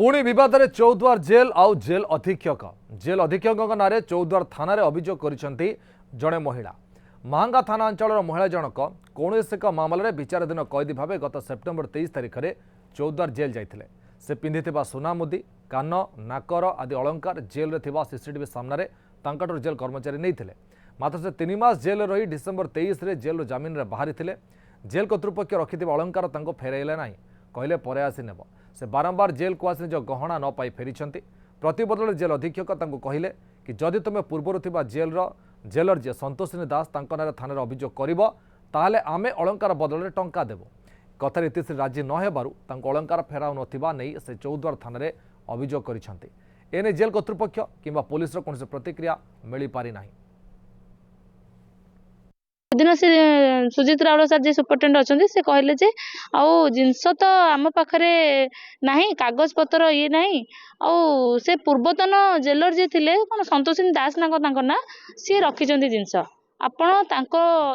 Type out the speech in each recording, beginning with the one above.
पुणी विवाद में चौद्वार जेल आउ जेल अधीक्षक नारे चौद्वार थाना अभियोग करिसेंती जड़े महिला महांगा थाना अंचल महिला जनक कौन एक मामलें विचाराधीन कैदी भाव गत सेप्टेम्बर 23 तारिख में चौद्वार जेल जाते से पिंधि सुना मुदी कान नाकर आदि अलंकार जेल सीसीटीवी सामने जेल कर्मचारी नहीं मात्र से 3 मास जेल रही डिसेम्बर 23 रे जेल जमीन रे बाहरी थे जेल कर्तृपक्ष रखि अलंकार फेरइले ना कहले पर आसी नेब से बारंबार जेल को आसी निज गहना न पाई फेरी प्रतिबदल जेल अधीक्षक कहले कि जदि तुम पूर्वर थिबा जेलर जे संतोषिनी दास नारे थाना अभियोग कर आमे अलंकार बदल टंका देव कथा इतिश्री राजी नहेबारु अलंकार फेराउ नथिबा नहीं से चौद्वार थाना अभियोग करिसेंती एने जेल कर्तृपक्ष किंबा पुलिस कौन प्रतिक्रिया मिल पारि नाही। दिन से सुजित राउल सर जी सुपरटेंडेंट अच्छा से कहले जे आउ जिनस तो आम पाखे ना कागज पत्र ये ना आउ से पूर्वतन जेलर जे थिले कौन संतोषिनी दास ना सी रखिंट जिनस आपण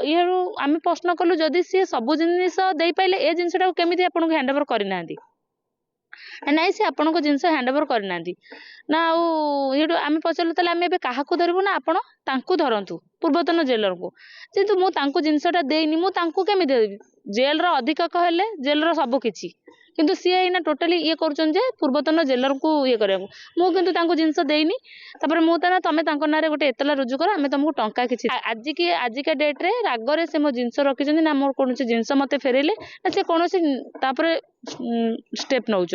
ये आम प्रश्न कलु जदि सी सब जिनस दे पाइले ए जिनसा केमी आपको हैंडओवर करना ना सी आपण को जिनस हैंडओवर करना ना आउ आम पचारू ताले आम क्या धरबू ना आपण तांकु धरतु पूर्वतन जेलर को जेतु मुझे जिनसटा देनी मुझे केमी देवी जेल अधीक्षक हेले जेल सब किछि किंतु सी एना टोटाली ये कर पूर्वतन जेलर को ये करने मुझे जिनस देनी मुझे तुम ना गोटे एतला रुजु कर आम तुमको टंका कि आजिका डेट रे रागरे से मो जिनस रखी ना मोर कौन जिनस मत फेरेले ना से कौन स्टेप नौ।